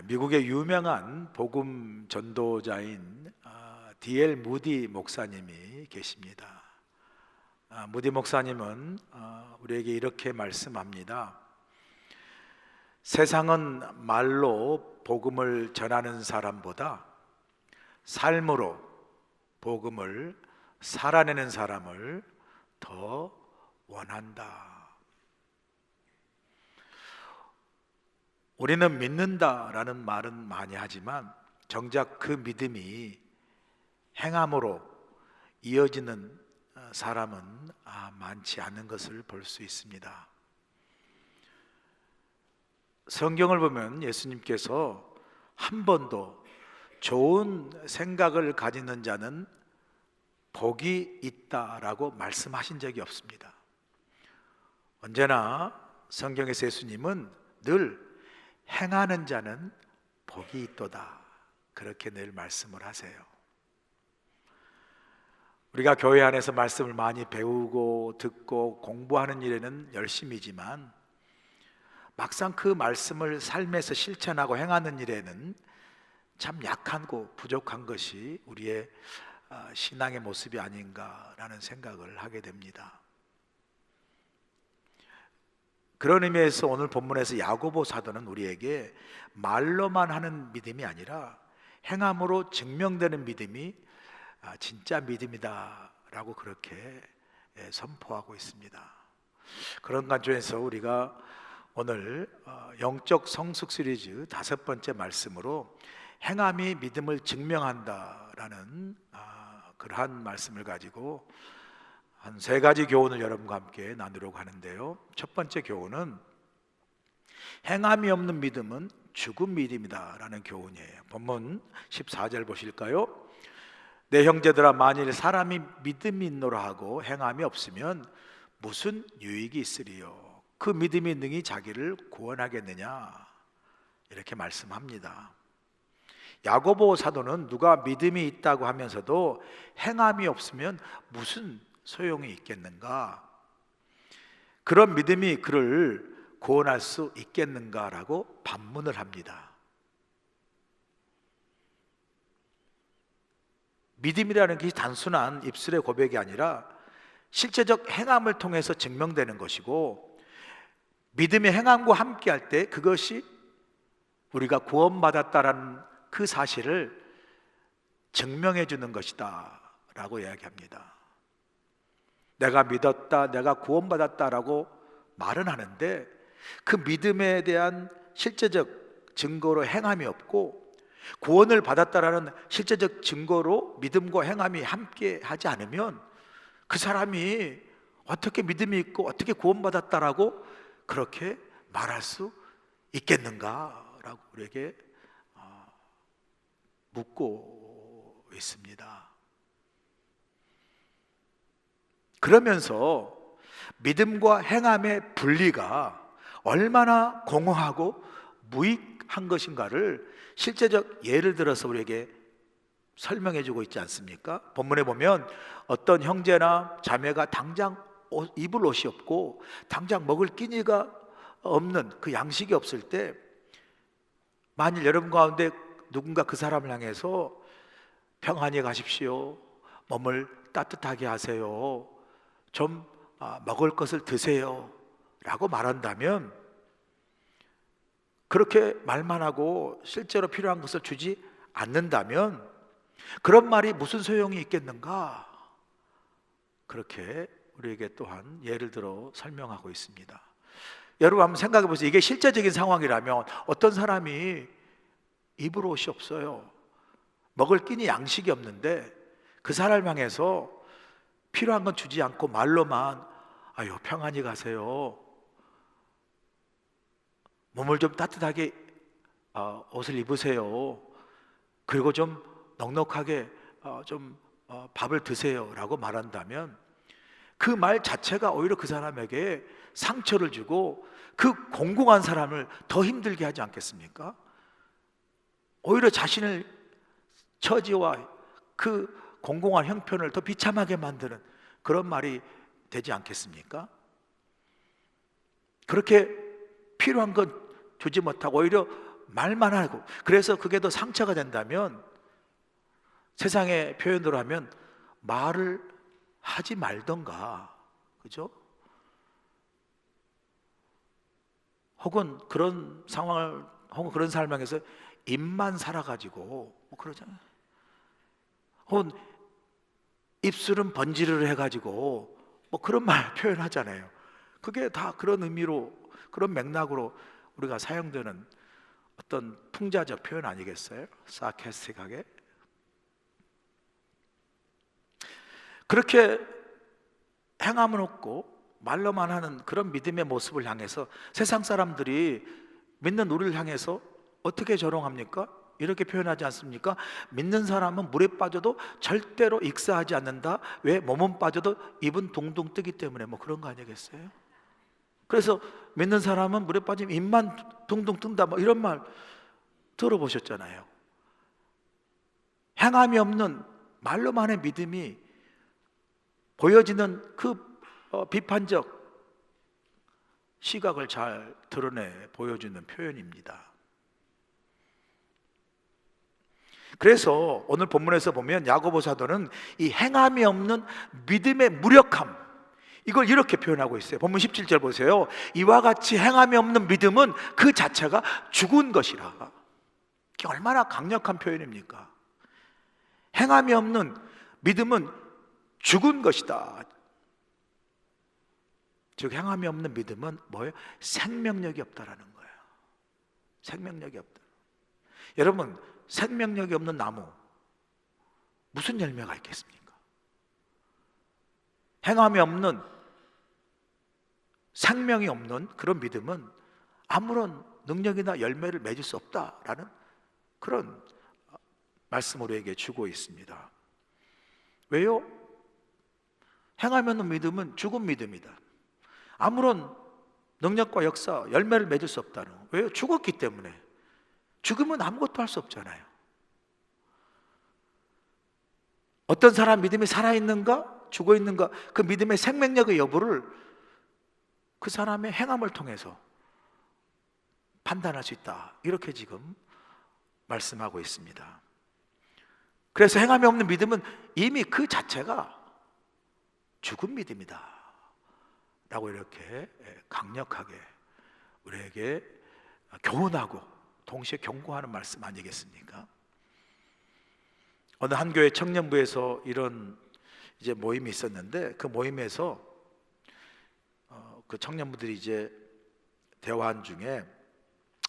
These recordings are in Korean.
미국의 유명한 복음 전도자인 D.L. 무디 목사님이 계십니다. 무디 목사님은 우리에게 이렇게 말씀합니다. 세상은 말로 복음을 전하는 사람보다 삶으로 복음을 살아내는 사람을 더 원한다. 우리는 믿는다라는 말은 많이 하지만 정작 그 믿음이 행함으로 이어지는 사람은 많지 않은 것을 볼 수 있습니다. 성경을 보면 예수님께서 한 번도 좋은 생각을 가지는 자는 복이 있다라고 말씀하신 적이 없습니다. 언제나 성경에서 예수님은 늘 행하는 자는 복이 있도다, 그렇게 늘 말씀을 하세요. 우리가 교회 안에서 말씀을 많이 배우고 듣고 공부하는 일에는 열심이지만 막상 그 말씀을 삶에서 실천하고 행하는 일에는 참 약하고 부족한 것이 우리의 신앙의 모습이 아닌가라는 생각을 하게 됩니다. 그런 의미에서 오늘 본문에서 야고보 사도는 우리에게 말로만 하는 믿음이 아니라 행함으로 증명되는 믿음이 진짜 믿음이다 라고 그렇게 선포하고 있습니다. 그런 관점에서 우리가 오늘 영적 성숙 시리즈 5번째 말씀으로 행함이 믿음을 증명한다라는 그러한 말씀을 가지고 한 3가지 교훈을 여러분과 함께 나누려고 하는데요. 첫 번째 교훈은 행함이 없는 믿음은 죽은 믿음이다 라는 교훈이에요. 본문 14절 보실까요? 내 형제들아, 만일 사람이 믿음이 있노라 하고 행함이 없으면 무슨 유익이 있으리요? 그 믿음이 능히 자기를 구원하겠느냐? 이렇게 말씀합니다. 야고보 사도는 누가 믿음이 있다고 하면서도 행함이 없으면 무슨 소용이 있겠는가? 그런 믿음이 그를 구원할 수 있겠는가라고 반문을 합니다. 믿음이라는 것이 단순한 입술의 고백이 아니라 실제적 행함을 통해서 증명되는 것이고, 믿음의 행함과 함께 할 때 그것이 우리가 구원받았다라는 그 사실을 증명해 주는 것이다 라고 이야기합니다. 내가 믿었다, 내가 구원받았다라고 말은 하는데 그 믿음에 대한 실제적 증거로 행함이 없고, 구원을 받았다라는 실제적 증거로 믿음과 행함이 함께 하지 않으면 그 사람이 어떻게 믿음이 있고 어떻게 구원받았다라고 그렇게 말할 수 있겠는가라고 우리에게 묻고 있습니다. 그러면서 믿음과 행함의 분리가 얼마나 공허하고 무익한 것인가를 실제적 예를 들어서 우리에게 설명해 주고 있지 않습니까? 본문에 보면 어떤 형제나 자매가 당장 입을 옷이 없고 당장 먹을 끼니가 없는, 그 양식이 없을 때 만일 여러분 가운데 누군가 그 사람을 향해서 평안히 가십시오, 몸을 따뜻하게 하세요, 좀 먹을 것을 드세요 라고 말한다면, 그렇게 말만 하고 실제로 필요한 것을 주지 않는다면 그런 말이 무슨 소용이 있겠는가? 그렇게 우리에게 또한 예를 들어 설명하고 있습니다. 여러분 한번 생각해 보세요. 이게 실제적인 상황이라면 어떤 사람이 입을 옷이 없어요, 먹을 끼니 양식이 없는데 그 사람을 향해서 필요한 건 주지 않고 말로만 아유 평안히 가세요, 몸을 좀 따뜻하게 옷을 입으세요, 그리고 좀 넉넉하게 밥을 드세요 라고 말한다면 그 말 자체가 오히려 그 사람에게 상처를 주고 그 공공한 사람을 더 힘들게 하지 않겠습니까? 오히려 자신의 처지와 그 공공한 형편을 더 비참하게 만드는 그런 말이 되지 않겠습니까? 그렇게 필요한 건 주지 못하고 오히려 말만 하고, 그래서 그게 더 상처가 된다면 세상의 표현으로 하면 말을 하지 말던가, 그죠? 혹은 그런 상황을, 혹은 그런 삶에서 입만 살아가지고 뭐 그러잖아요. 혹은 입술은 번지르르 해가지고 뭐 그런 말 표현하잖아요. 그게 다 그런 의미로, 그런 맥락으로 우리가 사용되는 어떤 풍자적 표현 아니겠어요? 사케스틱하게. 그렇게 행함은 없고 말로만 하는 그런 믿음의 모습을 향해서 세상 사람들이 믿는 우리를 향해서 어떻게 조롱합니까? 이렇게 표현하지 않습니까? 믿는 사람은 물에 빠져도 절대로 익사하지 않는다. 왜? 몸은 빠져도 입은 동동 뜨기 때문에. 뭐 그런 거 아니겠어요? 그래서 믿는 사람은 물에 빠지면 입만 동동 뜬다, 뭐 이런 말 들어보셨잖아요. 행함이 없는 말로만의 믿음이 보여지는 그 비판적 시각을 잘 드러내 보여주는 표현입니다. 그래서 오늘 본문에서 보면 야고보 사도는 이 행함이 없는 믿음의 무력함, 이걸 이렇게 표현하고 있어요. 본문 17절 보세요. 이와 같이 행함이 없는 믿음은 그 자체가 죽은 것이라. 이게 얼마나 강력한 표현입니까? 행함이 없는 믿음은 죽은 것이다. 즉 행함이 없는 믿음은 뭐예요? 생명력이 없다라는 거예요. 생명력이 없다. 여러분, 생명력이 없는 나무 무슨 열매가 있겠습니까? 행함이 없는, 생명이 없는 그런 믿음은 아무런 능력이나 열매를 맺을 수 없다라는 그런 말씀을 우리에게 주고 있습니다. 왜요? 행함이 없는 믿음은 죽은 믿음이다. 아무런 능력과 역사, 열매를 맺을 수 없다는 거예요. 왜요? 죽었기 때문에. 죽으면 아무것도 할 수 없잖아요. 어떤 사람 믿음이 살아있는가, 죽어있는가, 그 믿음의 생명력의 여부를 그 사람의 행함을 통해서 판단할 수 있다. 이렇게 지금 말씀하고 있습니다. 그래서 행함이 없는 믿음은 이미 그 자체가 죽은 믿음이다 라고 이렇게 강력하게 우리에게 교훈하고 동시에 경고하는 말씀 아니겠습니까? 어느 한 교회 청년부에서 이런 이제 모임이 있었는데, 그 모임에서 그 청년부들이 이제 대화한 중에,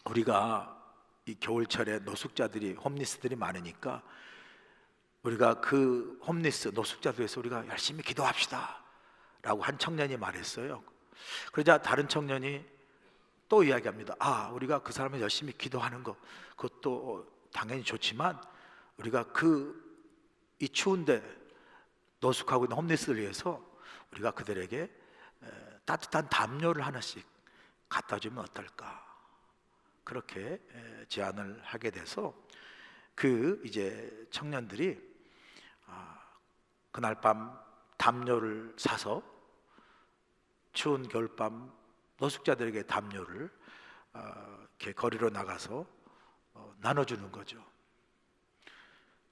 우리가 이 겨울철에 노숙자들이, 홈리스들이 많으니까 우리가 그 홈리스 노숙자들 위해서 우리가 열심히 기도합시다 라고 한 청년이 말했어요. 그러자 다른 청년이 또 이야기합니다. 우리가 그 사람을 열심히 기도하는 것, 그것도 당연히 좋지만 우리가 이 추운데 노숙하고 있는 홈리스를 위해서 우리가 그들에게 따뜻한 담요를 하나씩 갖다 주면 어떨까, 그렇게 제안을 하게 돼서 그 이제 청년들이 그날 밤 담요를 사서 추운 겨울밤 노숙자들에게 담요를 이렇게 거리로 나가서 나눠주는 거죠.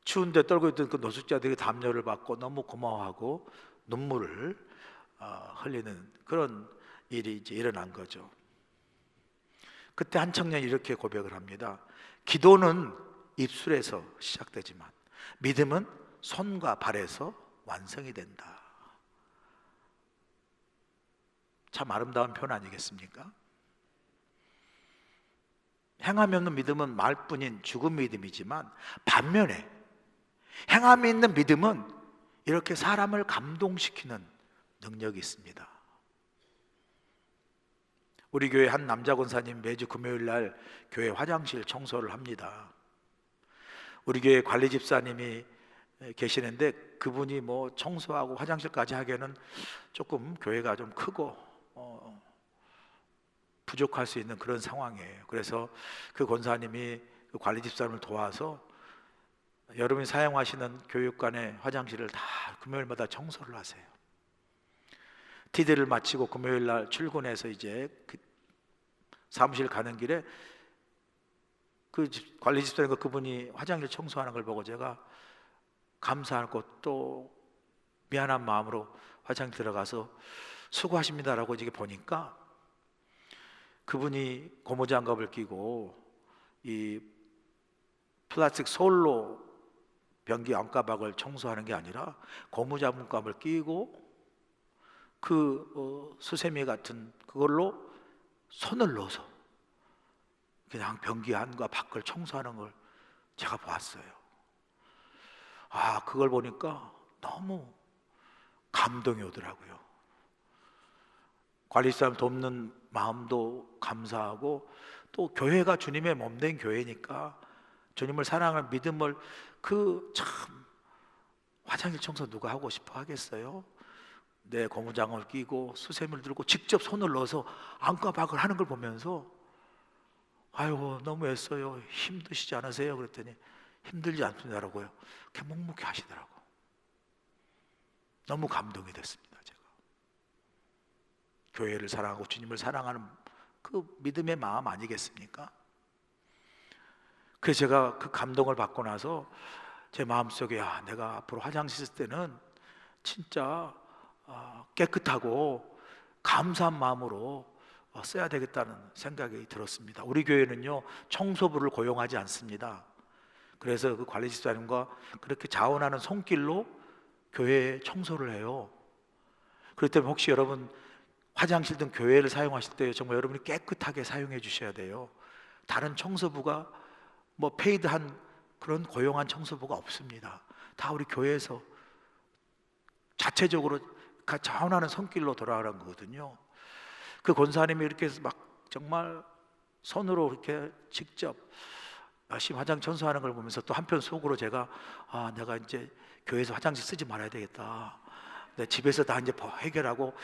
추운데 떨고 있던 그 노숙자들이 담요를 받고 너무 고마워하고 눈물을 흘리는 그런 일이 이제 일어난 거죠. 그때 한 청년이 이렇게 고백을 합니다. 기도는 입술에서 시작되지만 믿음은 손과 발에서 완성이 된다. 참 아름다운 표현 아니겠습니까? 행함이 없는 믿음은 말뿐인 죽은 믿음이지만, 반면에 행함이 있는 믿음은 이렇게 사람을 감동시키는 능력이 있습니다. 우리 교회 한 남자 권사님 매주 금요일 날 교회 화장실 청소를 합니다. 우리 교회 관리 집사님이 계시는데 그분이 뭐 청소하고 화장실까지 하기에는 조금 교회가 좀 크고 부족할 수 있는 그런 상황이에요. 그래서 그 권사님이 그 관리 집사님을 도와서 여러분이 사용하시는 교육관의 화장실을 다 금요일마다 청소를 하세요. 티들을 마치고 금요일 날 출근해서 이제 그 사무실 가는 길에 관리 집사님과 그분이 화장실 청소하는 걸 보고 제가 감사하고 또 미안한 마음으로 화장실 들어가서 수고하십니다라고 이렇게 보니까 그분이 고무장갑을 끼고 이 플라스틱 솔로 변기 안가박을 청소하는 게 아니라 고무장갑을 끼고 수세미 같은 그걸로 손을 넣어서 그냥 변기 안과 밖을 청소하는 걸 제가 보았어요. 그걸 보니까 너무 감동이 오더라고요. 관리사람 돕는 마음도 감사하고 또 교회가 주님의 몸된 교회니까 주님을 사랑하는 믿음을 참 화장실 청소 누가 하고 싶어 하겠어요? 내 고무장을 끼고 수세미를 들고 직접 손을 넣어서 안과 밖을 하는 걸 보면서 아이고 너무 애써요. 힘드시지 않으세요? 그랬더니 힘들지 않습니다라고요. 그렇게 묵묵히 하시더라고. 너무 감동이 됐습니다. 제가 교회를 사랑하고 주님을 사랑하는 그 믿음의 마음 아니겠습니까? 그래서 제가 그 감동을 받고 나서 제 마음속에 내가 앞으로 화장실 쓸 때는 진짜 깨끗하고 감사한 마음으로 써야 되겠다는 생각이 들었습니다. 우리 교회는요 청소부를 고용하지 않습니다. 그래서 그 관리 집사님과 그렇게 자원하는 손길로 교회에 청소를 해요. 그렇기 때문에 혹시 여러분 화장실 등 교회를 사용하실 때 정말 여러분이 깨끗하게 사용해 주셔야 돼요. 다른 청소부가 페이드한 그런 고용한 청소부가 없습니다. 다 우리 교회에서 자체적으로 자원하는 손길로 돌아가는 거거든요. 그 권사님이 이렇게 해서 막 정말 손으로 이렇게 직접 열심히 화장 청소하는 걸 보면서 또 한편 속으로 제가 내가 이제 교회에서 화장실 쓰지 말아야 되겠다. 내 집에서 다 이제 해결하고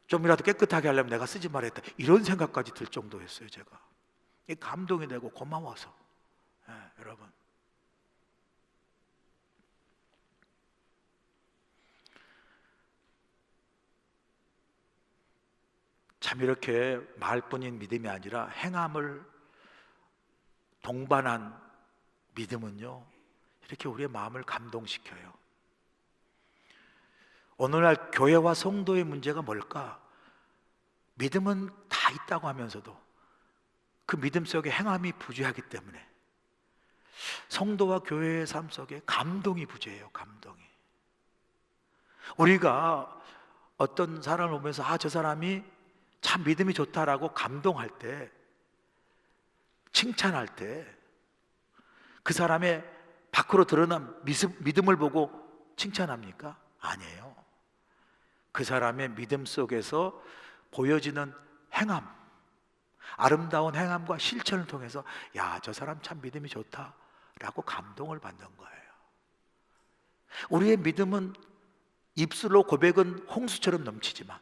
좀이라도 깨끗하게 하려면 내가 쓰지 말아야겠다. 이런 생각까지 들 정도였어요. 제가 감동이 되고 고마워서. 여러분 참 이렇게 말뿐인 믿음이 아니라 행함을 동반한 믿음은요 이렇게 우리의 마음을 감동시켜요. 오늘날 교회와 성도의 문제가 뭘까? 믿음은 다 있다고 하면서도 그 믿음 속에 행함이 부재하기 때문에 성도와 교회의 삶 속에 감동이 부재해요. 감동이. 우리가 어떤 사람을 보면서 저 사람이 참 믿음이 좋다라고 감동할 때, 칭찬할 때 그 사람의 밖으로 드러난 믿음을 보고 칭찬합니까? 아니에요. 그 사람의 믿음 속에서 보여지는 행함, 아름다운 행함과 실천을 통해서 저 사람 참 믿음이 좋다라고 감동을 받는 거예요. 우리의 믿음은 입술로 고백은 홍수처럼 넘치지만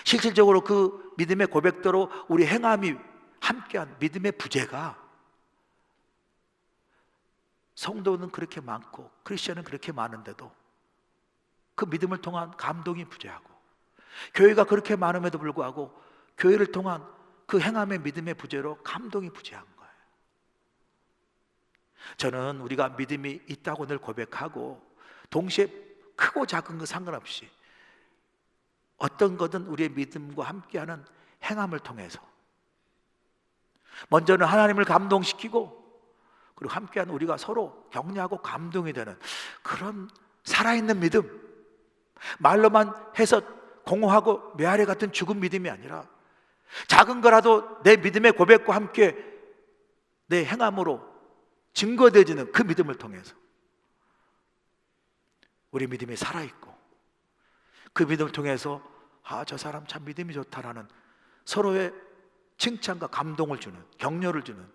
실질적으로 그 믿음의 고백대로 우리 행함이 함께한 믿음의 부재가, 성도는 그렇게 많고 크리스천은 그렇게 많은데도 그 믿음을 통한 감동이 부재하고, 교회가 그렇게 많음에도 불구하고 교회를 통한 그 행함의 믿음의 부재로 감동이 부재한 거예요. 저는 우리가 믿음이 있다고 늘 고백하고 동시에 크고 작은 거 상관없이 어떤 것든 우리의 믿음과 함께하는 행함을 통해서 먼저는 하나님을 감동시키고 그리고 함께한 우리가 서로 격려하고 감동이 되는 그런 살아있는 믿음, 말로만 해서 공허하고 메아리 같은 죽은 믿음이 아니라 작은 거라도 내 믿음의 고백과 함께 내 행함으로 증거되어지는 그 믿음을 통해서 우리 믿음이 살아있고 그 믿음을 통해서 저 사람 참 믿음이 좋다라는 서로의 칭찬과 감동을 주는, 격려를 주는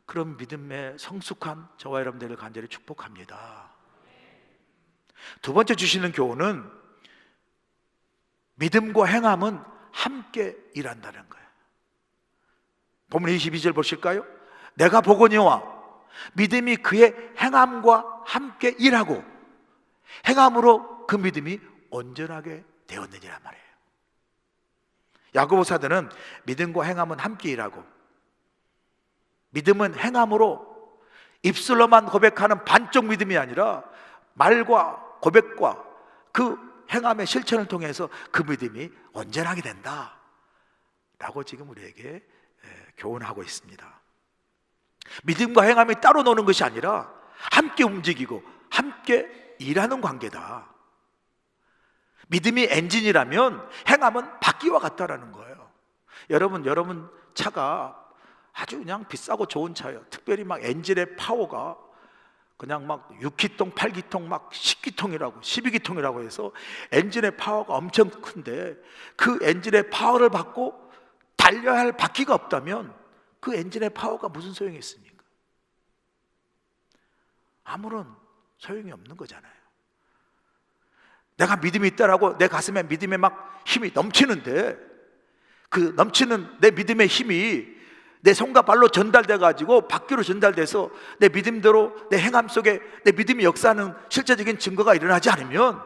그런 믿음의 성숙한 저와 여러분들을 간절히 축복합니다. 두 번째 주시는 교훈은 믿음과 행함은 함께 일한다는 거예요. 본문 22절 보실까요? 내가 보거니와 믿음이 그의 행함과 함께 일하고 행함으로 그 믿음이 온전하게 되었느니란 말이에요. 야고보 사도는 믿음과 행함은 함께 일하고 믿음은 행함으로 입술로만 고백하는 반쪽 믿음이 아니라 말과 고백과 그 행함의 실천을 통해서 그 믿음이 온전하게 된다 라고 지금 우리에게 교훈하고 있습니다. 믿음과 행함이 따로 노는 것이 아니라 함께 움직이고 함께 일하는 관계다. 믿음이 엔진이라면 행함은 바퀴와 같다라는 거예요. 여러분 차가 아주 그냥 비싸고 좋은 차예요. 특별히 막 엔진의 파워가 그냥 막 6기통, 8기통, 막 10기통이라고 12기통이라고 해서 엔진의 파워가 엄청 큰데 그 엔진의 파워를 받고 달려야 할 바퀴가 없다면 그 엔진의 파워가 무슨 소용이 있습니까? 아무런 소용이 없는 거잖아요. 내가 믿음이 있다라고 내 가슴에 믿음의 막 힘이 넘치는데 그 넘치는 내 믿음의 힘이 내 손과 발로 전달돼 가지고 바퀴로 전달돼서 내 믿음대로 내 행함 속에 내 믿음이 역사하는 실제적인 증거가 일어나지 않으면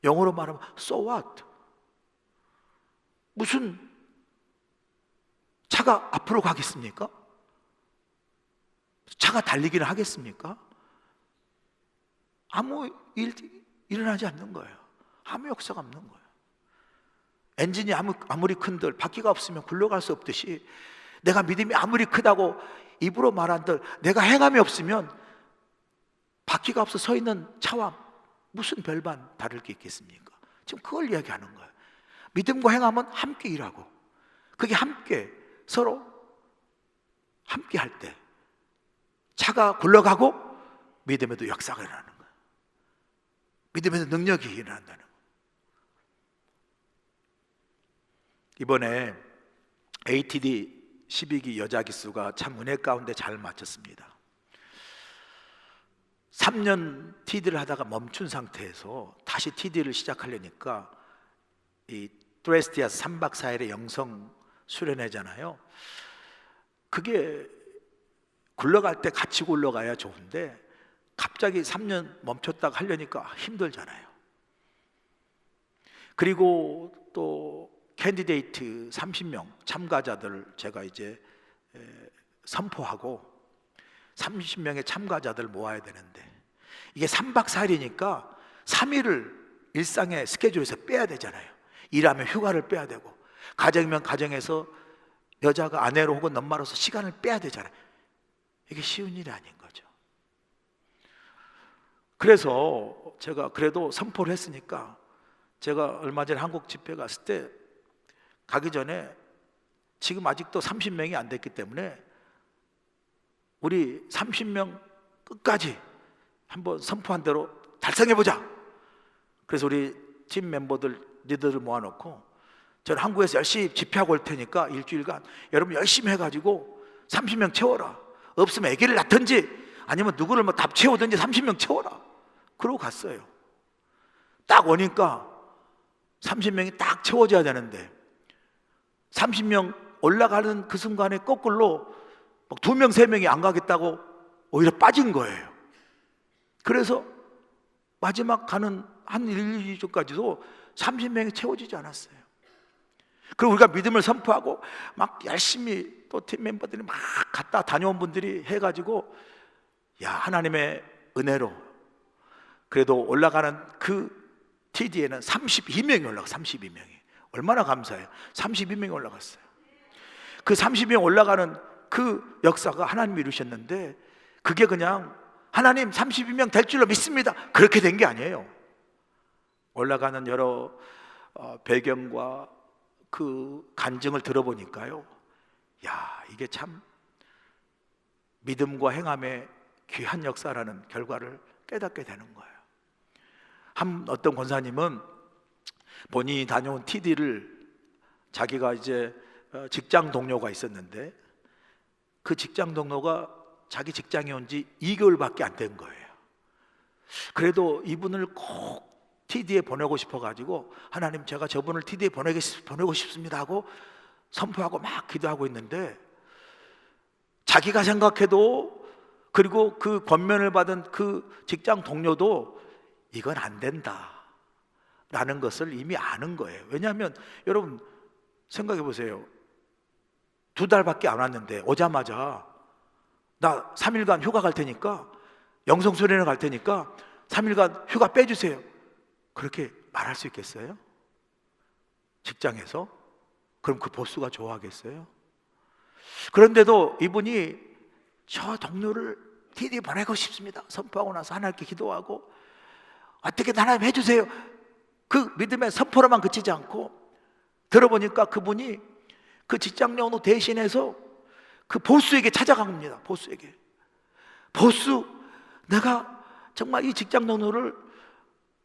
영어로 말하면 so what? 무슨 차가 앞으로 가겠습니까? 차가 달리기를 하겠습니까? 아무 일 일어나지 않는 거예요. 아무 역사가 없는 거예요. 엔진이 아무리 큰들 바퀴가 없으면 굴러갈 수 없듯이 내가 믿음이 아무리 크다고 입으로 말한들 내가 행함이 없으면 바퀴가 없어 서 있는 차와 무슨 별반 다를 게 있겠습니까? 지금 그걸 이야기하는 거예요. 믿음과 행함은 함께 일하고 그게 함께 서로 함께 할 때 차가 굴러가고 믿음에도 역사가 일어나는 거예요. 믿음에도 능력이 일어난다는 거예요. 이번에 ATD 12기 여자 기수가 참 은혜 가운데 잘 마쳤습니다. 3년 TD를 하다가 멈춘 상태에서 다시 TD를 시작하려니까 이 트레스티아스 3박 4일의 영성 수련회잖아요. 그게 굴러갈 때 같이 굴러가야 좋은데 갑자기 3년 멈췄다가 하려니까 힘들잖아요. 그리고 또 캔디데이트 30명 참가자들 제가 이제 선포하고 30명의 참가자들 모아야 되는데 이게 3박 4일이니까 3일을 일상의 스케줄에서 빼야 되잖아요. 일하면 휴가를 빼야 되고 가정이면 가정에서 여자가 아내로 혹은 엄마로서 시간을 빼야 되잖아요. 이게 쉬운 일이 아닌 거죠. 그래서 제가 그래도 선포를 했으니까 제가 얼마 전에 한국 집회 갔을 때 가기 전에 지금 아직도 30명이 안 됐기 때문에 우리 30명 끝까지 한번 선포한 대로 달성해보자. 그래서 우리 팀 멤버들 리더를 모아놓고 저는 한국에서 열심히 집회하고 올 테니까 일주일간 여러분 열심히 해가지고 30명 채워라. 없으면 아기를 낳든지 아니면 누구를 뭐 답 채우든지 30명 채워라. 그러고 갔어요. 딱 오니까 30명이 딱 채워져야 되는데 30명 올라가는 그 순간에 거꾸로 막 2명, 3명이 안 가겠다고 오히려 빠진 거예요. 그래서 마지막 가는 한 1, 2주까지도 30명이 채워지지 않았어요. 그리고 우리가 믿음을 선포하고 막 열심히 또 팀 멤버들이 막 갔다 다녀온 분들이 해가지고 야 하나님의 은혜로 그래도 올라가는 그 TD에는 32명이 올라가 32명이 얼마나 감사해요. 32명이 올라갔어요. 그 32명 올라가는 그 역사가 하나님이 이루셨는데 그게 그냥 하나님 32명 될 줄로 믿습니다 그렇게 된 게 아니에요. 올라가는 여러 배경과 그 간증을 들어보니까요, 야 이게 참 믿음과 행함의 귀한 역사라는 결과를 깨닫게 되는 거예요. 어떤 권사님은 본인이 다녀온 TD를 자기가 이제 직장 동료가 있었는데 그 직장 동료가 자기 직장에 온 지 2개월밖에 안 된 거예요. 그래도 이분을 꼭 TD에 보내고 싶어가지고 하나님 제가 저분을 TD에 보내고 싶습니다 하고 선포하고 막 기도하고 있는데 자기가 생각해도 그리고 그 권면을 받은 그 직장 동료도 이건 안 된다 라는 것을 이미 아는 거예요. 왜냐하면 여러분 생각해 보세요. 2달밖에 안 왔는데 오자마자 나 3일간 휴가 갈 테니까, 영성수련회 갈 테니까 3일간 휴가 빼주세요. 그렇게 말할 수 있겠어요? 직장에서? 그럼 그 보스가 좋아하겠어요? 그런데도 이분이 저 동료를 TD 보내고 싶습니다 선포하고 나서 하나님께 기도하고, 어떻게 하나님 해주세요. 그 믿음의 선포로만 그치지 않고, 들어보니까 그분이 그 직장 연우 대신해서 그 보스에게 찾아간 겁니다. 보스에게, 보스, 내가 정말 이 직장 연우를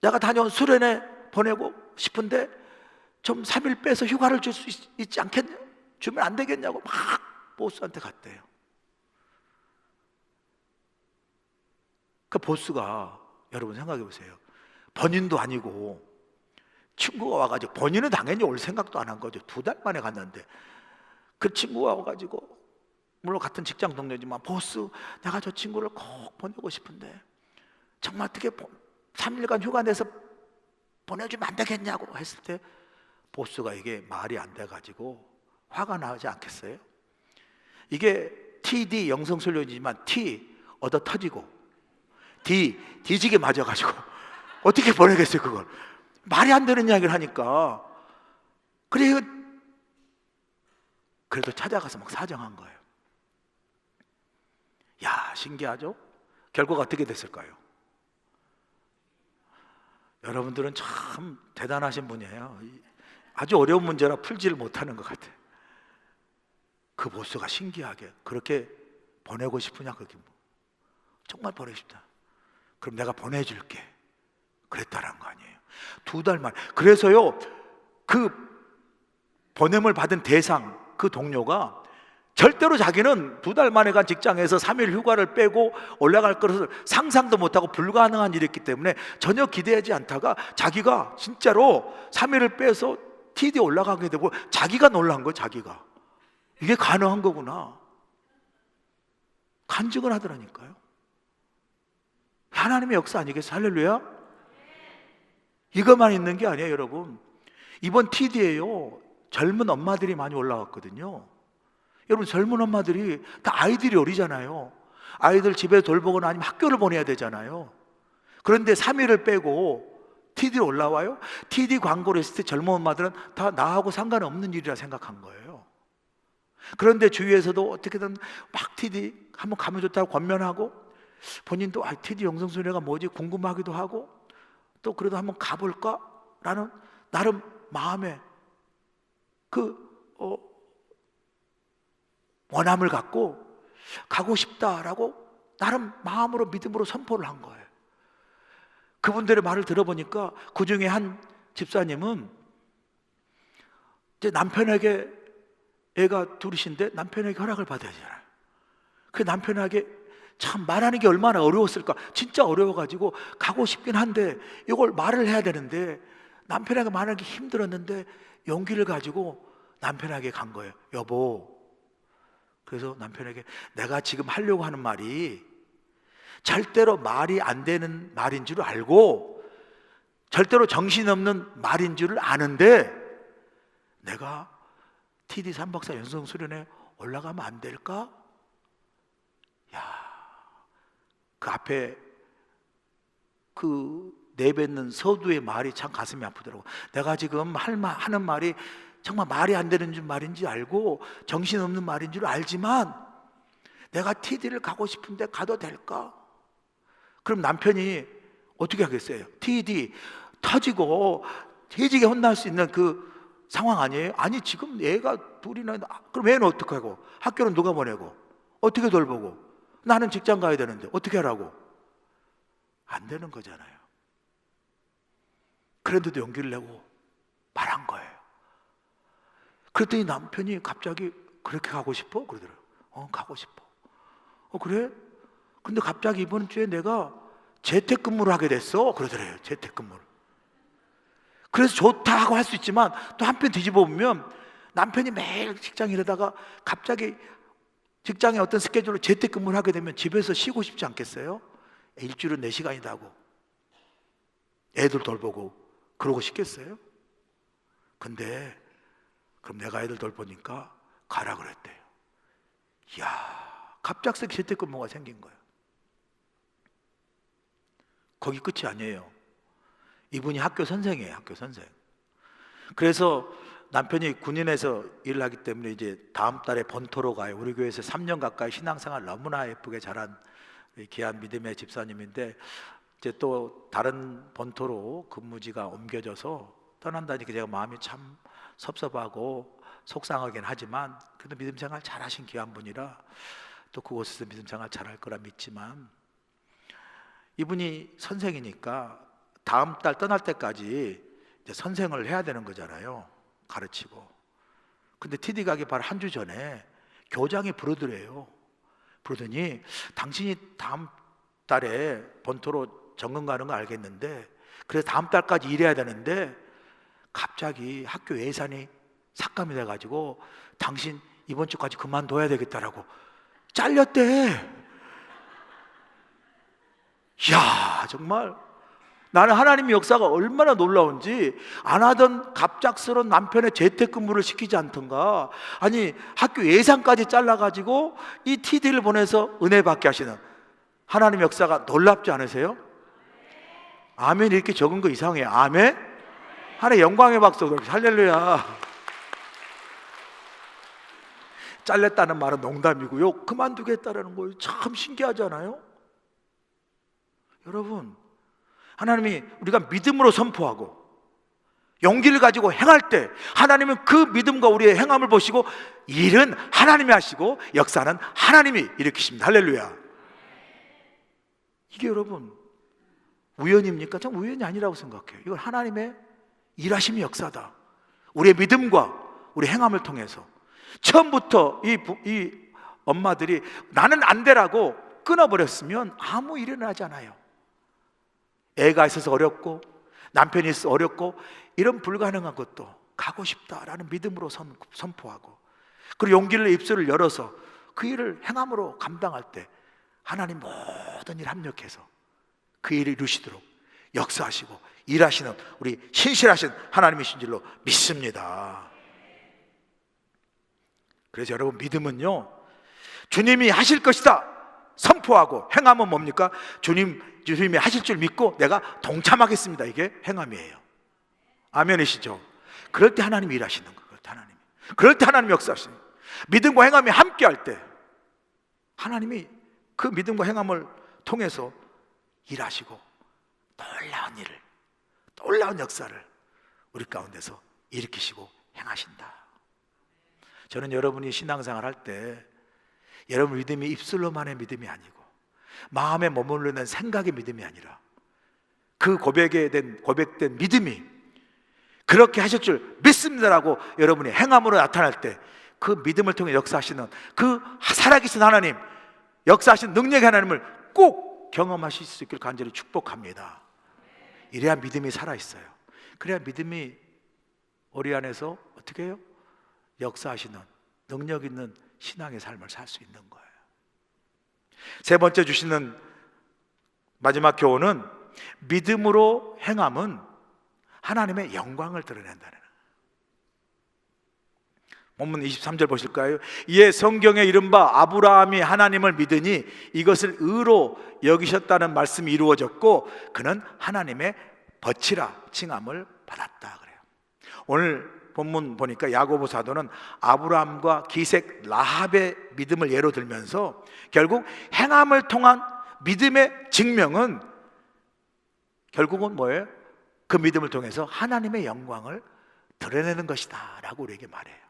내가 다녀온 수련회 보내고 싶은데 좀 3일 빼서 휴가를 줄 수 있지 않겠냐, 주면 안 되겠냐고 막 보스한테 갔대요. 그 보스가, 여러분 생각해 보세요. 본인도 아니고 친구가 와가지고, 본인은 당연히 올 생각도 안 한 거죠. 2달 만에 갔는데 그 친구가 와가지고, 물론 같은 직장 동료지만, 보스, 내가 저 친구를 꼭 보내고 싶은데 정말 어떻게 3일간 휴가 내서 보내주면 안 되겠냐고 했을 때, 보스가 이게 말이 안 돼가지고 화가 나지 않겠어요? 이게 TD 영성술련이지만 T 얻어 터지고 D 뒤지게 맞아가지고 어떻게 보내겠어요 그걸. 말이 안 되는 이야기를 하니까. 그래도 찾아가서 막 사정한 거예요. 야, 신기하죠? 결과가 어떻게 됐을까요? 여러분들은 참 대단하신 분이에요. 아주 어려운 문제라 풀지를 못하는 것 같아요. 그 보스가 신기하게, 그렇게 보내고 싶으냐, 그렇게 정말 보내고 싶다. 그럼 내가 보내줄게, 그랬다는 거 아니에요. 2달 만에. 그래서요, 그 보냄을 받은 대상, 그 동료가 절대로 자기는 2달 만에 간 직장에서 3일 휴가를 빼고 올라갈 것을 상상도 못하고 불가능한 일이었기 때문에 전혀 기대하지 않다가 자기가 진짜로 3일을 빼서 TD에 올라가게 되고, 자기가 놀란 거예요. 자기가 이게 가능한 거구나 간증을 하더라니까요. 하나님의 역사 아니겠어요? 할렐루야. 이것만 있는 게 아니에요, 여러분. 이번 TD에요, 젊은 엄마들이 많이 올라왔거든요. 여러분, 젊은 엄마들이 다 아이들이 어리잖아요. 아이들 집에 돌보거나 아니면 학교를 보내야 되잖아요. 그런데 3일을 빼고 TD로 올라와요. TD 광고를 했을 때 젊은 엄마들은 다 나하고 상관없는 일이라 생각한 거예요. 그런데 주위에서도 어떻게든 막 TD 한번 가면 좋다고 권면하고, 본인도 TD 영성순회가 뭐지 궁금하기도 하고, 또 그래도 한번 가볼까? 라는 나름 마음에 원함을 갖고 가고 싶다라고 나름 마음으로 믿음으로 선포를 한 거예요. 그분들의 말을 들어보니까 그 중에 한 집사님은 이제 남편에게, 애가 둘이신데 남편에게 허락을 받아야 되잖아요. 그 남편에게 참 말하는 게 얼마나 어려웠을까. 진짜 어려워가지고 가고 싶긴 한데 이걸 말을 해야 되는데 남편에게 말하는 게 힘들었는데 용기를 가지고 남편에게 간 거예요. 여보, 그래서 남편에게 내가 지금 하려고 하는 말이 절대로 말이 안 되는 말인 줄 알고 절대로 정신없는 말인 줄 아는데 내가 TD 3박사 연성수련회 올라가면 안 될까? 야, 그 앞에 그 내뱉는 서두의 말이 참 가슴이 아프더라고. 내가 지금 하는 말이 정말 말이 안 되는 말인지 알고 정신없는 말인 줄 알지만 내가 TD를 가고 싶은데 가도 될까? 그럼 남편이 어떻게 하겠어요? TD 터지고 해지게 혼날 수 있는 그 상황 아니에요? 아니, 지금 애가 둘이나, 그럼 애는 어떻게 하고, 학교는 누가 보내고, 어떻게 돌보고, 나는 직장 가야 되는데 어떻게 하라고? 안 되는 거잖아요. 그런데도 용기를 내고 말한 거예요. 그랬더니 남편이 갑자기 그렇게 가고 싶어? 그러더라고요. 가고 싶어. 그래? 근데 갑자기 이번 주에 내가 재택근무를 하게 됐어. 그러더래요. 재택근무를. 그래서 좋다 하고 할 수 있지만 또 한편 뒤집어 보면 남편이 매일 직장 일하다가 갑자기 직장에 어떤 스케줄로 재택근무를 하게 되면 집에서 쉬고 싶지 않겠어요? 일주일은 4시간이다 하고 애들 돌보고 그러고 싶겠어요? 근데 그럼 내가 애들 돌보니까 가라 그랬대요. 이야, 갑작스럽게 재택근무가 생긴 거예요. 거기 끝이 아니에요. 이분이 학교 선생이에요. 학교 선생. 그래서 남편이 군인에서 일을 하기 때문에 이제 다음 달에 본토로 가요. 우리 교회에서 3년 가까이 신앙생활 너무나 예쁘게 잘한 귀한 믿음의 집사님인데, 이제 또 다른 본토로 근무지가 옮겨져서 떠난다니까 제가 마음이 참 섭섭하고 속상하긴 하지만, 그래도 믿음 생활 잘하신 귀한 분이라 또 그곳에서 믿음 생활 잘할 거라 믿지만, 이분이 선생이니까 다음 달 떠날 때까지 이제 선생을 해야 되는 거잖아요. 가르치고. 근데 TD 가기 바로 한 주 전에 교장이 부르더래요. 부르더니 당신이 다음 달에 본토로 정근 가는 거 알겠는데, 그래서 다음 달까지 일해야 되는데 갑자기 학교 예산이 삭감이 돼가지고 당신 이번 주까지 그만둬야 되겠다라고 잘렸대. 이야, 정말 나는 하나님의 역사가 얼마나 놀라운지, 안 하던 갑작스러운 남편의 재택근무를 시키지 않던가, 아니 학교 예산까지 잘라가지고 이 TD를 보내서 은혜 받게 하시는 하나님의 역사가 놀랍지 않으세요? 아멘. 이렇게 적은 거 이상해요. 아멘. 하나님 영광의 박수. 할렐루야. 잘렸다는 말은 농담이고요, 그만두겠다라는 거예요. 참 신기하잖아요. 여러분, 하나님이 우리가 믿음으로 선포하고 용기를 가지고 행할 때 하나님은 그 믿음과 우리의 행함을 보시고 일은 하나님이 하시고 역사는 하나님이 일으키십니다. 할렐루야. 이게 여러분 우연입니까? 참 우연이 아니라고 생각해요. 이건 하나님의 일하심의 역사다. 우리의 믿음과 우리 행함을 통해서 처음부터 이 엄마들이 나는 안 되라고 끊어버렸으면 아무 일이 일어나지 않아요. 애가 있어서 어렵고 남편이 있어서 어렵고 이런 불가능한 것도 가고 싶다라는 믿음으로 선포하고, 그리고 용기를 입술을 열어서 그 일을 행함으로 감당할 때 하나님 모든 일 합력해서 그 일을 이루시도록 역사하시고 일하시는 우리 신실하신 하나님이신 줄로 믿습니다. 그래서 여러분, 믿음은요, 주님이 하실 것이다 선포하고 행함은 뭡니까? 주님이 하실 줄 믿고 내가 동참하겠습니다. 이게 행함이에요. 아멘이시죠? 그럴 때 하나님이 일하시는 거예요. 그럴 때 하나님이 역사하시는 거예요. 믿음과 행함이 함께 할 때 하나님이 그 믿음과 행함을 통해서 일하시고 놀라운 일을, 놀라운 역사를 우리 가운데서 일으키시고 행하신다. 저는 여러분이 신앙생활 할 때 여러분 믿음이 입술로만의 믿음이 아니고 마음에 머무르는 생각의 믿음이 아니라 그 고백된 믿음이 그렇게 하실 줄 믿습니다라고 여러분이 행함으로 나타날 때 그 믿음을 통해 역사하시는 그 살아계신 하나님, 역사하신 능력의 하나님을 꼭 경험하실 수 있기를 간절히 축복합니다. 이래야 믿음이 살아있어요. 그래야 믿음이 우리 안에서 어떻게 해요? 역사하시는 능력 있는 신앙의 삶을 살 수 있는 거예요. 세 번째 주시는 마지막 교훈은 믿음으로 행함은 하나님의 영광을 드러낸다는. 본문 23절 보실까요? 이에 성경에 이른바 아브라함이 하나님을 믿으니 이것을 의로 여기셨다는 말씀이 이루어졌고 그는 하나님의 벗이라 칭함을 받았다 그래요. 오늘 본문 보니까 야고보 사도는 아브라함과 기색 라합의 믿음을 예로 들면서 결국 행함을 통한 믿음의 증명은 결국은 뭐예요? 그 믿음을 통해서 하나님의 영광을 드러내는 것이다 라고 우리에게 말해요.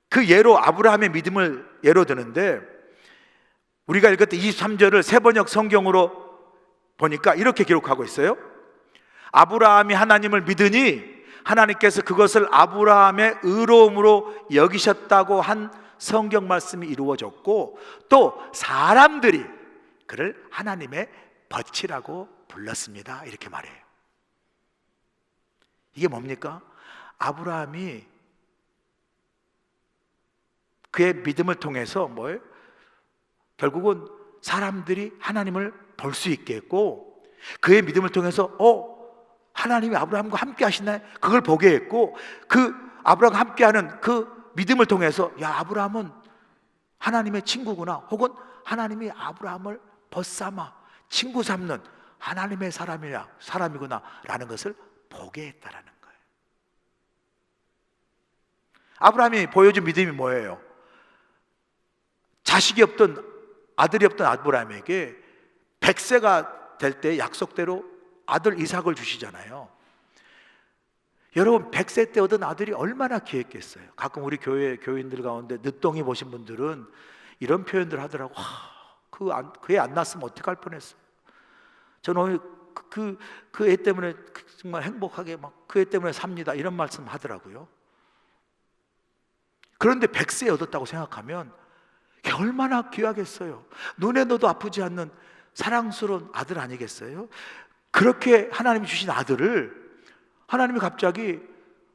그 예로 아브라함의 믿음을 예로 드는데, 우리가 읽었던 23절을 세번역 성경으로 보니까 이렇게 기록하고 있어요. 아브라함이 하나님을 믿으니 하나님께서 그것을 아브라함의 의로움으로 여기셨다고 한 성경 말씀이 이루어졌고, 또 사람들이 그를 하나님의 벗이라고 불렀습니다 이렇게 말해요. 이게 뭡니까? 아브라함이 그의 믿음을 통해서 뭐예요? 결국은 사람들이 하나님을 볼 수 있게 했고, 그의 믿음을 통해서 하나님이 아브라함과 함께 하시네, 그걸 보게 했고, 그 아브라함과 함께하는 그 믿음을 통해서 야, 아브라함은 하나님의 친구구나, 혹은 하나님이 아브라함을 벗삼아 친구 삼는 하나님의 사람이구나 라는 것을 보게 했다라는 거예요. 아브라함이 보여준 믿음이 뭐예요? 자식이 없던, 아들이 없던 아브라함에게 100세가 될 때 약속대로 아들 이삭을 주시잖아요. 여러분, 100세 때 얻은 아들이 얼마나 귀했겠어요. 가끔 우리 교인들 가운데 늦동이 보신 분들은 이런 표현들 하더라고. 그 애 안 낳았으면 어떡할 뻔했어요. 저는 오늘 그 애 때문에 정말 행복하게 막 그 애 때문에 삽니다, 이런 말씀 하더라고요. 그런데 100세 얻었다고 생각하면 얼마나 귀하겠어요. 눈에 넣어도 아프지 않는 사랑스러운 아들 아니겠어요? 그렇게 하나님이 주신 아들을 하나님이 갑자기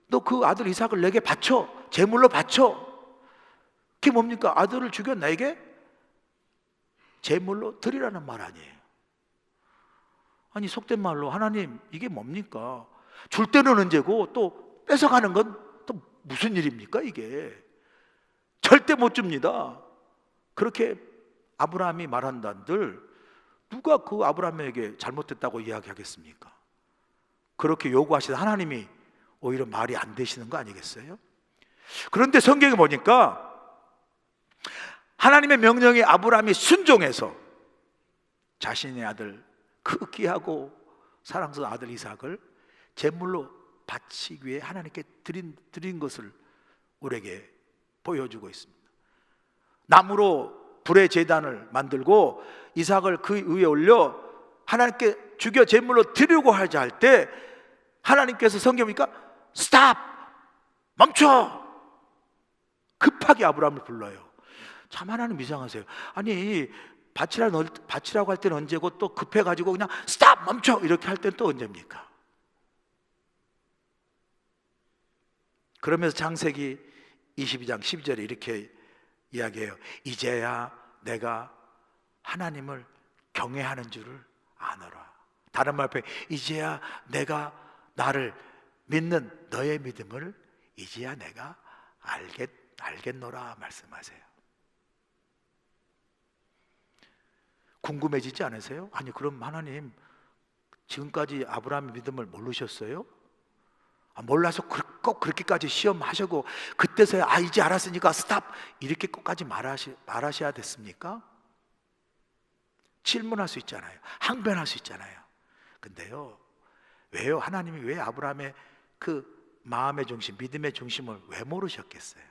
너 그 아들 이삭을 내게 바쳐, 제물로 바쳐. 그게 뭡니까? 아들을 죽여 내게 제물로 드리라는 말 아니에요. 아니, 속된 말로 하나님 이게 뭡니까? 줄 때는 언제고 또 뺏어가는 건 또 무슨 일입니까 이게? 절대 못 줍니다. 그렇게 아브라함이 말한다는들 누가 그 아브라함에게 잘못됐다고 이야기하겠습니까? 그렇게 요구하시다 하나님이 오히려 말이 안 되시는 거 아니겠어요? 그런데 성경에 보니까 하나님의 명령에 아브라함이 순종해서 자신의 아들, 그 귀하고 사랑스러운 아들 이삭을 제물로 바치기 위해 하나님께 드린 것을 우리에게 보여주고 있습니다. 나무로 불의 제단을 만들고 이삭을 그 위에 올려 하나님께 죽여 제물로 드리려고 하자 할 때 하나님께서 성경이니까 스탑! 멈춰! 급하게 아브라함을 불러요. 참 하나님 이상하세요. 아니, 바치라고 할 때는 언제고 또 급해가지고 그냥 스탑! 멈춰! 이렇게 할 때는 또 언제입니까? 그러면서 창세기 22장 12절에 이렇게 이야기해요. 이제야 내가 하나님을 경외하는 줄을 아노라. 다른 말로 이제야 내가 나를 믿는 너의 믿음을 이제야 내가 알겠노라 말씀하세요. 궁금해지지 않으세요? 아니, 그럼 하나님 지금까지 아브라함의 믿음을 모르셨어요? 몰라서 꼭 그렇게까지 시험하시고 그때서야 이제 알았으니까 스탑! 이렇게 꼭까지 말하셔야 됐습니까? 질문할 수 있잖아요. 항변할 수 있잖아요. 근데요, 왜요? 하나님이 왜 아브라함의 그 마음의 중심, 믿음의 중심을 왜 모르셨겠어요?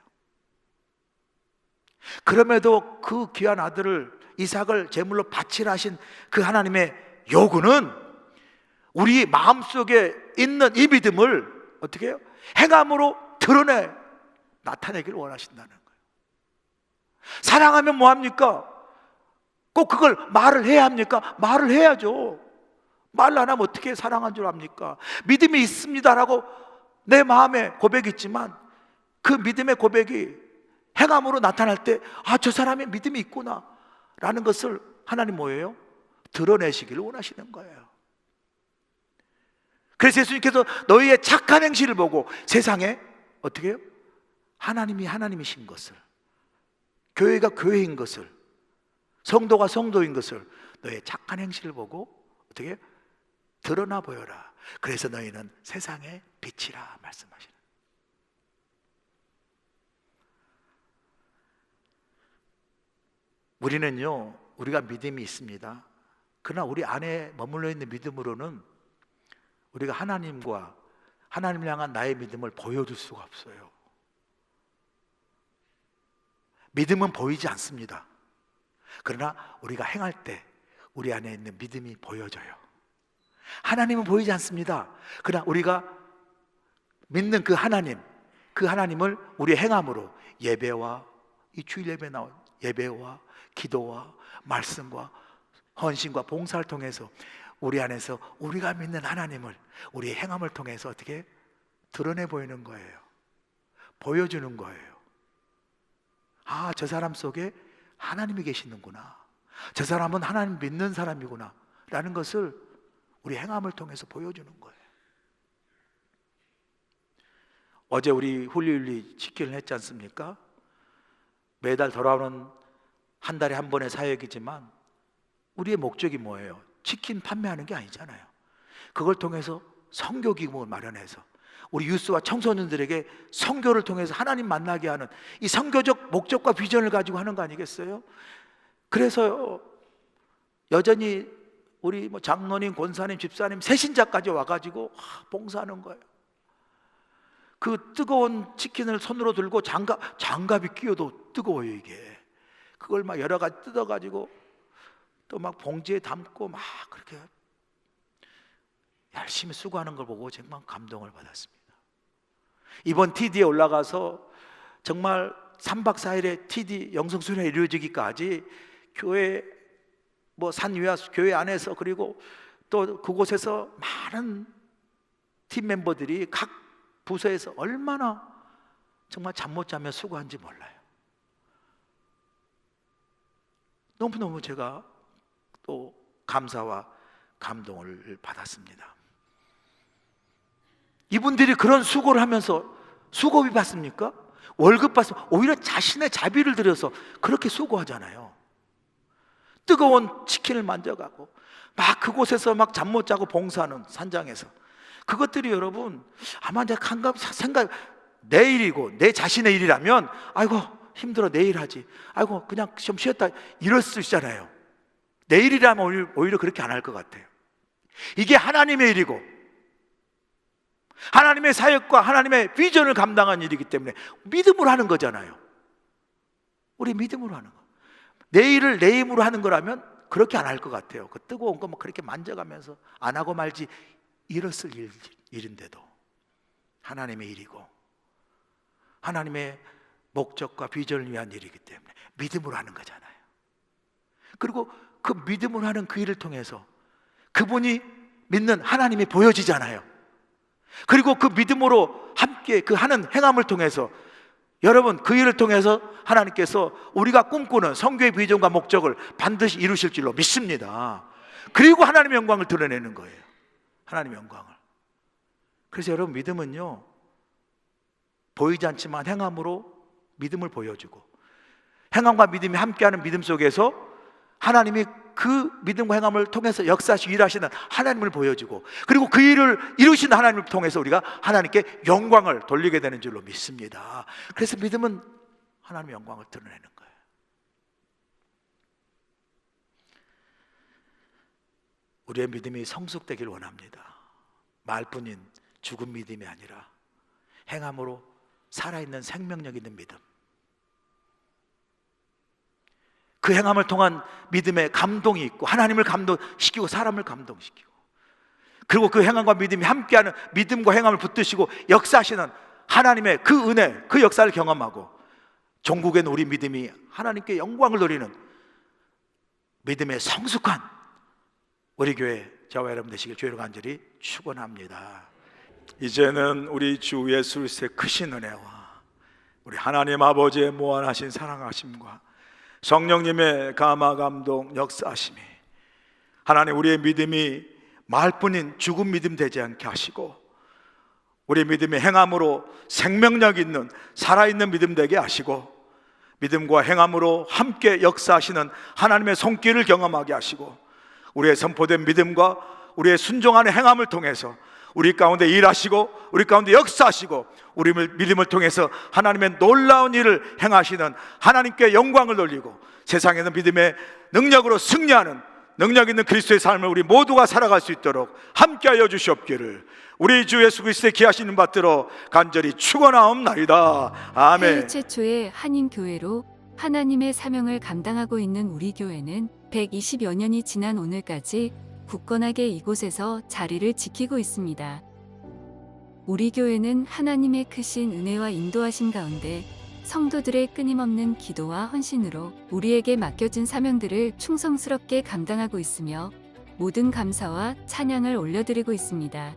그럼에도 그 귀한 아들을 이삭을 제물로 바치라 하신 그 하나님의 요구는 우리 마음속에 있는 이 믿음을 어떻게 해요? 행함으로 드러내 나타내기를 원하신다는 거예요. 사랑하면 뭐합니까? 꼭 그걸 말을 해야 합니까? 말을 해야죠. 말 안 하면 어떻게 사랑한 줄 압니까? 믿음이 있습니다라고 내 마음에 고백이 있지만 그 믿음의 고백이 행함으로 나타날 때 저 사람의 믿음이 있구나 라는 것을 하나님 뭐예요? 드러내시기를 원하시는 거예요. 그래서 예수님께서 너희의 착한 행실을 보고 세상에 어떻게 해요? 하나님이 하나님이신 것을, 교회가 교회인 것을, 성도가 성도인 것을 너의 착한 행실을 보고 어떻게 해요? 드러나 보여라. 그래서 너희는 세상의 빛이라 말씀하시는. 우리는요, 우리가 믿음이 있습니다. 그러나 우리 안에 머물러 있는 믿음으로는 우리가 하나님을 향한 나의 믿음을 보여줄 수가 없어요. 믿음은 보이지 않습니다. 그러나 우리가 행할 때 우리 안에 있는 믿음이 보여져요. 하나님은 보이지 않습니다. 그러나 우리가 믿는 그 하나님을 우리의 행함으로 예배와 이 주일 예배 나온 예배와 기도와 말씀과 헌신과 봉사를 통해서 우리 안에서 우리가 믿는 하나님을 우리의 행함을 통해서 어떻게 드러내 보이는 거예요. 보여주는 거예요. 저 사람 속에 하나님이 계시는구나. 저 사람은 하나님 믿는 사람이구나 라는 것을 우리 행함을 통해서 보여주는 거예요. 어제 우리 훌리훌리 치킨을 했지 않습니까? 매달 돌아오는 한 달에 한 번의 사역이지만 우리의 목적이 뭐예요? 치킨 판매하는 게 아니잖아요. 그걸 통해서 선교 기금을 마련해서 우리 유스와 청소년들에게 선교를 통해서 하나님 만나게 하는 이 선교적 목적과 비전을 가지고 하는 거 아니겠어요? 그래서 여전히 우리 장로님, 권사님, 집사님, 새신자까지 와가지고 봉사하는 거예요. 그 뜨거운 치킨을 손으로 들고 장갑이 끼어도 뜨거워요 이게. 그걸 막 여러 가지 뜯어가지고 또 막 봉지에 담고 막 그렇게 열심히 수고하는 걸 보고 정말 감동을 받았습니다. 이번 TD에 올라가서 정말 3박 4일의 TD 영성순회가 이루어지기까지 교회 산 위와 교회 안에서 그리고 또 그곳에서 많은 팀 멤버들이 각 부서에서 얼마나 정말 잠 못 자며 수고한지 몰라요. 너무너무 제가 또 감사와 감동을 받았습니다. 이분들이 그런 수고를 하면서 수고비 받습니까? 월급 받습니까? 오히려 자신의 자비를 들여서 그렇게 수고하잖아요. 뜨거운 치킨을 만져가고 막 그곳에서 막 잠 못 자고 봉사하는 산장에서 그것들이 여러분 아마 내 생각 내일이고 내 자신의 일이라면 아이고 힘들어 내일 하지, 아이고 그냥 좀 쉬었다 이럴 수 있잖아요. 내일이라면 오히려 그렇게 안 할 것 같아요. 이게 하나님의 일이고 하나님의 사역과 하나님의 비전을 감당한 일이기 때문에 믿음으로 하는 거잖아요. 우리 믿음으로 하는 거. 내일을 내 힘으로 하는 거라면 그렇게 안 할 것 같아요. 그 뜨거운 거 막 그렇게 만져가면서 안 하고 말지 이랬을 일인데도 하나님의 일이고 하나님의 목적과 비전을 위한 일이기 때문에 믿음으로 하는 거잖아요. 그리고 그 믿음으로 하는 그 일을 통해서 그분이 믿는 하나님이 보여지잖아요. 그리고 그 믿음으로 함께 그 하는 행함을 통해서 여러분 그 일을 통해서 하나님께서 우리가 꿈꾸는 선교의 비전과 목적을 반드시 이루실 줄로 믿습니다. 그리고 하나님의 영광을 드러내는 거예요. 하나님의 영광을. 그래서 여러분 믿음은요 보이지 않지만 행함으로 믿음을 보여주고 행함과 믿음이 함께하는 믿음 속에서 하나님이 그 믿음과 행함을 통해서 역사하시고 일하시는 하나님을 보여주고 그리고 그 일을 이루시는 하나님을 통해서 우리가 하나님께 영광을 돌리게 되는 줄로 믿습니다. 그래서 믿음은 하나님의 영광을 드러내는 거예요. 우리의 믿음이 성숙되길 원합니다. 말뿐인 죽은 믿음이 아니라 행함으로 살아있는 생명력 있는 믿음, 그 행함을 통한 믿음에 감동이 있고 하나님을 감동시키고 사람을 감동시키고 그리고 그 행함과 믿음이 함께하는 믿음과 행함을 붙드시고 역사하시는 하나님의 그 은혜, 그 역사를 경험하고 종국엔 우리 믿음이 하나님께 영광을 돌리는 믿음의 성숙한 우리 교회 저와 여러분 되시길 주의로 간절히 축원합니다. 이제는 우리 주 예수 그리스도의 크신 은혜와 우리 하나님 아버지의 무한하신 사랑하심과 성령님의 감화 감동 역사하심이 하나님 우리의 믿음이 말뿐인 죽은 믿음 되지 않게 하시고 우리 믿음의 행함으로 생명력 있는 살아있는 믿음 되게 하시고 믿음과 행함으로 함께 역사하시는 하나님의 손길을 경험하게 하시고 우리의 선포된 믿음과 우리의 순종하는 행함을 통해서 우리 가운데 일하시고 우리 가운데 역사하시고 우리 믿음을 통해서 하나님의 놀라운 일을 행하시는 하나님께 영광을 돌리고 세상에는 믿음의 능력으로 승리하는 능력 있는 그리스도의 삶을 우리 모두가 살아갈 수 있도록 함께하여 주시옵기를 우리 주 예수 그리스도의 귀하신 받들어 간절히 축원하옵나이다. 아멘. 해외 최초의 한인교회로 하나님의 사명을 감당하고 있는 우리 교회는 120여 년이 지난 오늘까지 굳건하게 이곳에서 자리를 지키고 있습니다. 우리 교회는 하나님의 크신 은혜와 인도하심 가운데 성도들의 끊임없는 기도와 헌신으로 우리에게 맡겨진 사명들을 충성스럽게 감당하고 있으며 모든 감사와 찬양을 올려드리고 있습니다.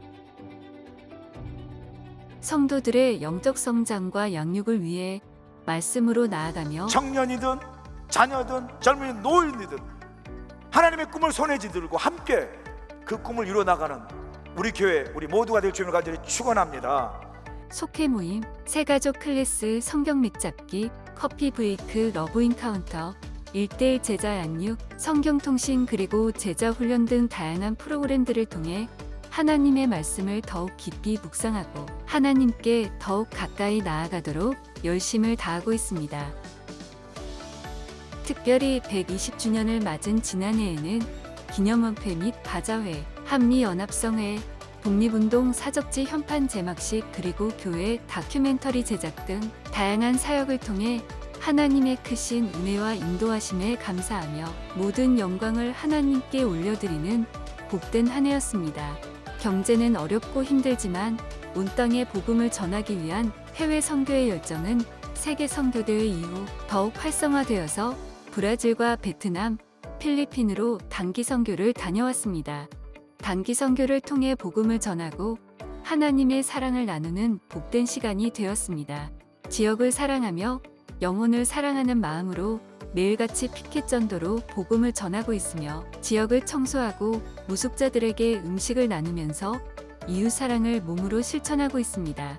성도들의 영적 성장과 양육을 위해 말씀으로 나아가며 청년이든 자녀든 젊은이 노인이든 하나님의 꿈을 손에 쥐들고 함께 그 꿈을 이루어나가는 우리 교회 우리 모두가 될 주님을 간절히 축원합니다. 속회 모임, 새가족 클래스, 성경 맥잡기, 커피 브레이크, 러브 인카운터, 1대1 제자 양육, 성경통신 그리고 제자 훈련 등 다양한 프로그램들을 통해 하나님의 말씀을 더욱 깊이 묵상하고 하나님께 더욱 가까이 나아가도록 열심을 다하고 있습니다. 특별히 120주년을 맞은 지난해에는 기념원회 및 바자회, 한미연합성회, 독립운동 사적지 현판 제막식 그리고 교회 다큐멘터리 제작 등 다양한 사역을 통해 하나님의 크신 은혜와 인도하심에 감사하며 모든 영광을 하나님께 올려드리는 복된 한 해였습니다. 경제는 어렵고 힘들지만 온 땅에 복음을 전하기 위한 해외 선교의 열정은 세계 선교대회 이후 더욱 활성화되어서 브라질과 베트남, 필리핀으로 단기 선교를 다녀왔습니다. 단기 선교를 통해 복음을 전하고 하나님의 사랑을 나누는 복된 시간이 되었습니다. 지역을 사랑하며 영혼을 사랑하는 마음으로 매일같이 피켓 전도로 복음을 전하고 있으며 지역을 청소하고 무숙자들에게 음식을 나누면서 이웃 사랑을 몸으로 실천하고 있습니다.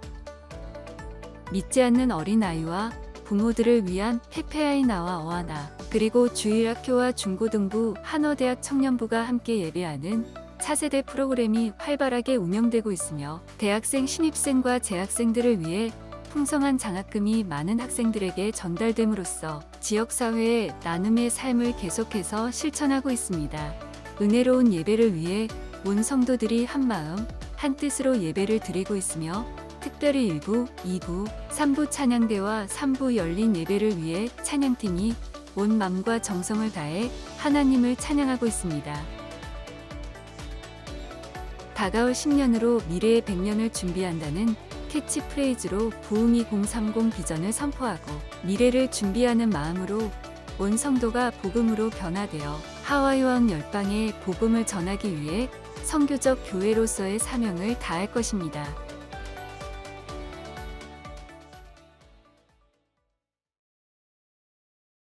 믿지 않는 어린아이와 부모들을 위한 페페아이나와 어하나 그리고 주일학교와 중고등부 한어대학 청년부가 함께 예배하는 차세대 프로그램이 활발하게 운영되고 있으며 대학생 신입생과 재학생들을 위해 풍성한 장학금이 많은 학생들에게 전달됨으로써 지역사회의 나눔의 삶을 계속해서 실천하고 있습니다. 은혜로운 예배를 위해 온 성도들이 한마음 한뜻으로 예배를 드리고 있으며 특별히 1부, 2부, 3부 찬양대와 3부 열린 예배를 위해 찬양팀이 온 마음과 정성을 다해 하나님을 찬양하고 있습니다. 다가올 10년으로 미래의 100년을 준비한다는 캐치프레이즈로 부흥 2030 비전을 선포하고 미래를 준비하는 마음으로 온 성도가 복음으로 변화되어 하와이와 열방에 복음을 전하기 위해 선교적 교회로서의 사명을 다할 것입니다.